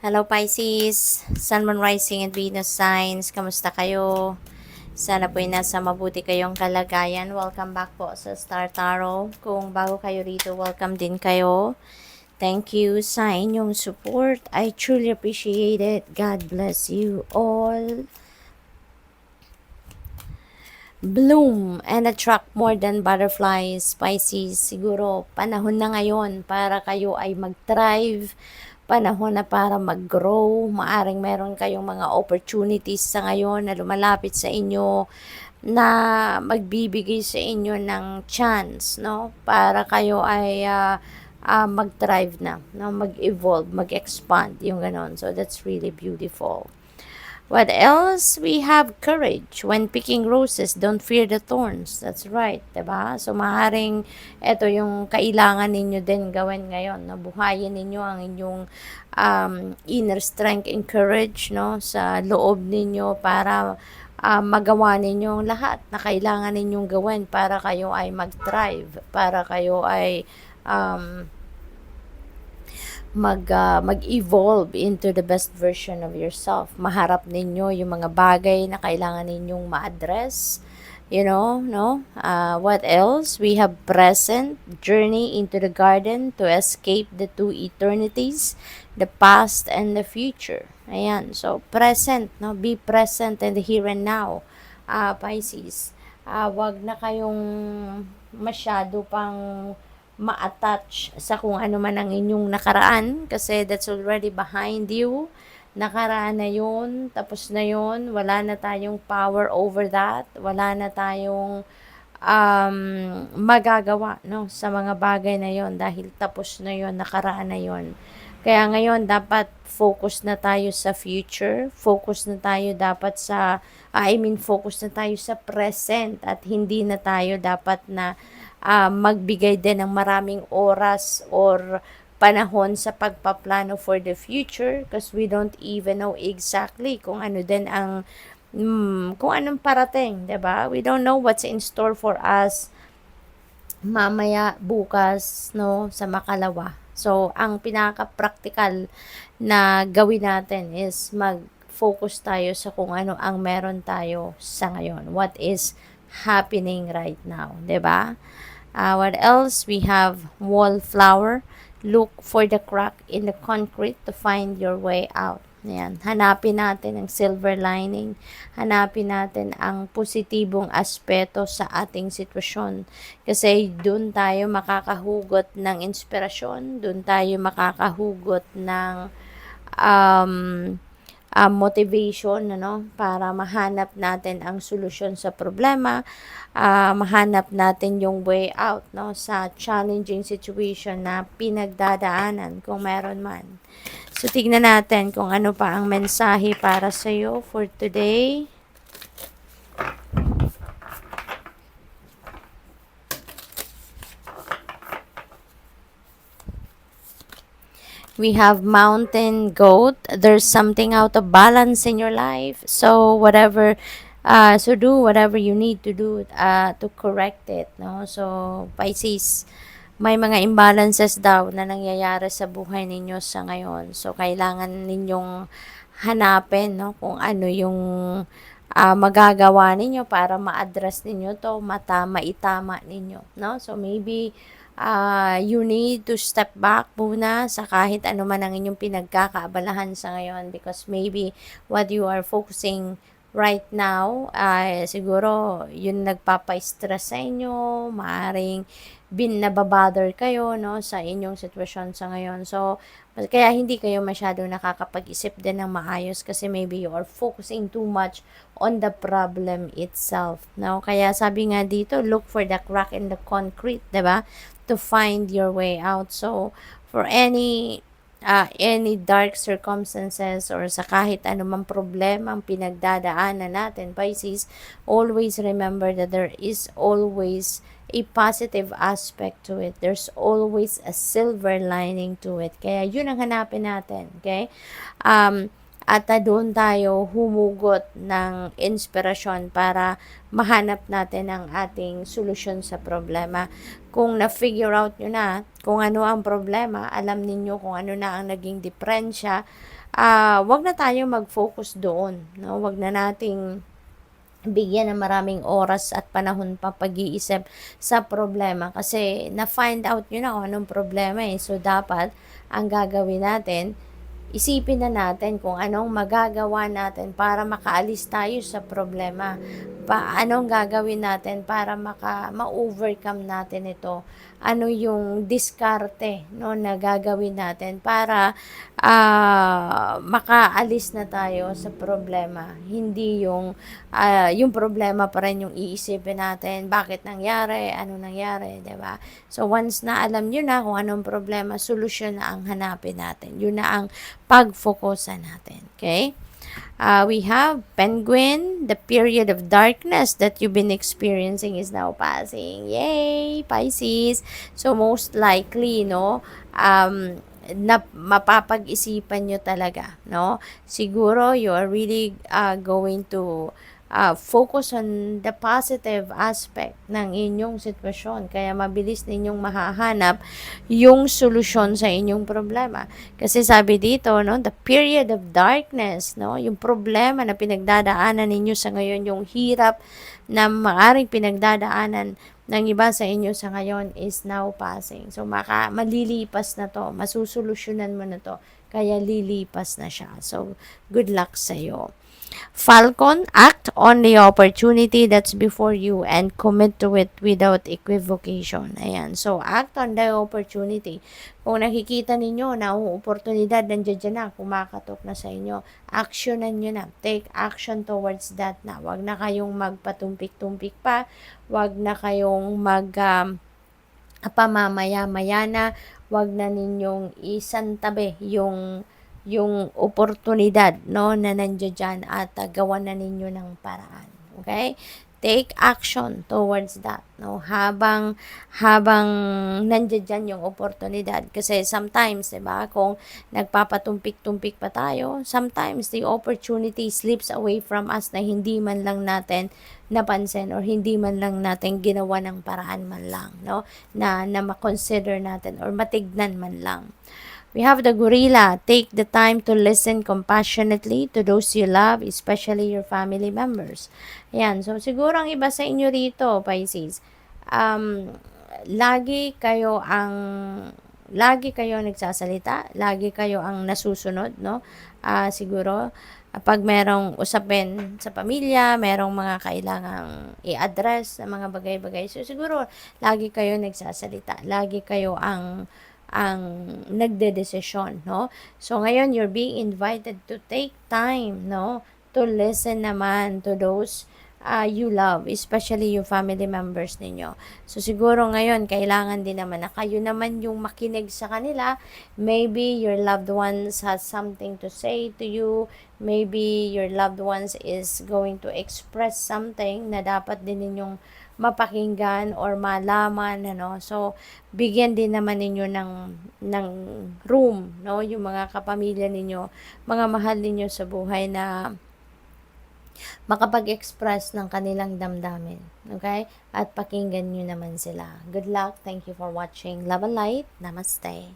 Hello Pisces, Sun, Moon, Rising and Venus signs. Kamusta kayo? Sana po ay nasa mabuti kayong kalagayan. Welcome back po sa Star Tarot. Kung bago kayo rito, welcome din kayo. Thank you sa inyong support. I truly appreciate it. God bless you all. Bloom and attract more than butterflies, Pisces. Siguro panahon na ngayon para kayo ay mag-thrive, panahon na para mag-grow. Maaring meron kayong mga opportunities sa ngayon na lumalapit sa inyo na magbibigay sa inyo ng chance, no? Para kayo ay mag-thrive na, no? Mag-evolve, mag-expand, yung ganon. So that's really beautiful. What else? We have courage. When picking roses, don't fear the thorns. That's right, diba? So, maaaring ito yung kailangan ninyo din gawin ngayon. Nabuhayin ninyo ang inyong inner strength and courage, no? Sa loob ninyo para magawa ninyo lahat na kailangan ninyong gawin para kayo ay mag-thrive, para kayo ay mag-evolve into the best version of yourself. Maharap ninyo yung mga bagay na kailangan ninyong ma-address. You know, no? What else? We have present, journey into the garden to escape the two eternities, the past and the future. Ayan, so present, no? Be present in the here and now, Pisces. Wag na kayong masyado pang ma-attach sa kung ano man ang inyong nakaraan kasi that's already behind you. Nakaraan na yun, tapos na yun, wala na tayong power over that, wala na tayong magagawa, no, sa mga bagay na yon dahil tapos na yon, nakaraan na yon. Kaya ngayon dapat focus na tayo sa future, focus na tayo dapat sa focus na tayo sa present at hindi na tayo dapat na magbigay din ng maraming oras or panahon sa pagpaplano for the future because we don't even know exactly kung ano din ang kung anong parating, 'di ba? We don't know what's in store for us mamaya, bukas, no, sa makalawa. So, ang pinaka-practical na gawin natin is mag-focus tayo sa kung ano ang meron tayo sa ngayon. What is happening right now, 'di ba? What else? We have wallflower. Look for the crack in the concrete to find your way out. Ayan. Hanapin natin ang silver lining. Hanapin natin ang positibong aspeto sa ating sitwasyon. Kasi doon tayo makakahugot ng inspirasyon. Doon tayo makakahugot ng um, motivation, ano, para mahanap natin ang solusyon sa problema, mahanap natin yung way out, no, sa challenging situation na pinagdadaanan kung meron man. So, tignan natin kung ano pa ang mensahe para sa iyo for today. We have mountain goat. There's something out of balance in your life. So so do whatever you need to do to correct it. No? So Pisces, may mga imbalances daw na nangyayari sa buhay ninyo sa ngayon. So kailangan ninyong hanapin, no, kung ano yung magagawa ninyo para ma-address ninyo to, maitama ninyo, no? So maybe you need to step back muna sa kahit ano man ang inyong pinagkakaabalahan sa ngayon because maybe what you are focusing right now, siguro yun nagpapa-stress sa inyo, maaring nababother kayo, no, sa inyong sitwasyon sa ngayon. So, kaya hindi kayo masyado nakakapag-isip din ng maayos kasi maybe you are focusing too much on the problem itself, no? Kaya sabi nga dito, look for the crack in the concrete, 'di ba? To find your way out. So, for any dark circumstances or sa kahit anumang problema ang pinagdadaanan natin, Pisces, always remember that there is always a positive aspect to it. There's always a silver lining to it. Kaya yun ang hanapin natin, okay? at doon tayo humugot ng inspirasyon para mahanap natin ang ating solusyon sa problema. Kung na-figure out nyo na kung ano ang problema, alam ninyo kung ano na ang naging diferensya, wag na tayo mag-focus doon. No? Wag na nating bigyan ng maraming oras at panahon pa pag-iisip sa problema kasi na-find out nyo na kung anong problema eh. So, dapat ang gagawin natin, isipin na natin kung anong magagawa natin para makaalis tayo sa problema. Anong gagawin natin para ma-overcome natin ito. Ano yung diskarte no, na gagawin natin para makaalis na tayo sa problema. Hindi yung problema pa rin yung iisipin natin, bakit nangyari, ano nangyari, 'di ba? So once na alam niyo na kung anong problema, solusyon na ang hanapin natin. Yun na ang pag-focusan natin, okay? We have Penguin, the period of darkness that you've been experiencing is now passing. Yay, Pisces. So most likely, no, na mapapag-isipan nyo talaga, no? Siguro you are really going to focus on the positive aspect ng inyong sitwasyon. Kaya mabilis ninyong mahahanap yung solusyon sa inyong problema. Kasi sabi dito, no, the period of darkness, no, yung problema na pinagdadaanan ninyo sa ngayon, yung hirap na maaring pinagdadaanan ng iba sa inyo sa ngayon is now passing. So, malilipas na to. Masusolusyonan mo na to. Kaya lilipas na siya. So, good luck sa iyo. Falcon, act on the opportunity that's before you and commit to it without equivocation. Ayan. So, act on the opportunity. Kung nakikita ninyo na oportunidad nandiyan na, kumakatok na sa inyo, actionan nyo na. Take action towards that na. Huwag na kayong magpatumpik-tumpik pa. Huwag na kayong pamamaya-maya na. Huwag na ninyong isantabi yung oportunidad, no, na nandiyan dyan at gawan na ninyo ng paraan. Okay? Take action towards that, no, habang nandiyan dyan yung oportunidad. Kasi sometimes, diba, kung nagpapatumpik-tumpik pa tayo, sometimes the opportunity slips away from us na hindi man lang natin napansin or hindi man lang natin ginawa ng paraan man lang, no, na ma-consider natin or matignan man lang. We have the gorilla. Take the time to listen compassionately to those you love, especially your family members. Ayan. So, siguro ang iba sa inyo rito, Pisces, lagi kayo nagsasalita, lagi kayo ang nasusunod, no? Siguro, pag merong usapin sa pamilya, merong mga kailangang i-address na mga bagay-bagay. So, siguro, lagi kayo nagsasalita. Lagi kayo ang nagdedesisyon, no? So, ngayon, you're being invited to take time, no? To listen naman to those you love, especially yung family members ninyo. So, siguro ngayon, kailangan din naman na kayo naman yung makinig sa kanila. Maybe your loved ones has something to say to you. Maybe your loved ones is going to express something na dapat din ninyong mapakinggan or malaman, ano. So, bigyan din naman ninyo ng room, no, yung mga kapamilya ninyo, mga mahal ninyo sa buhay na makapag-express ng kanilang damdamin. Okay? At pakinggan nyo naman sila. Good luck. Thank you for watching. Love and light. Namaste.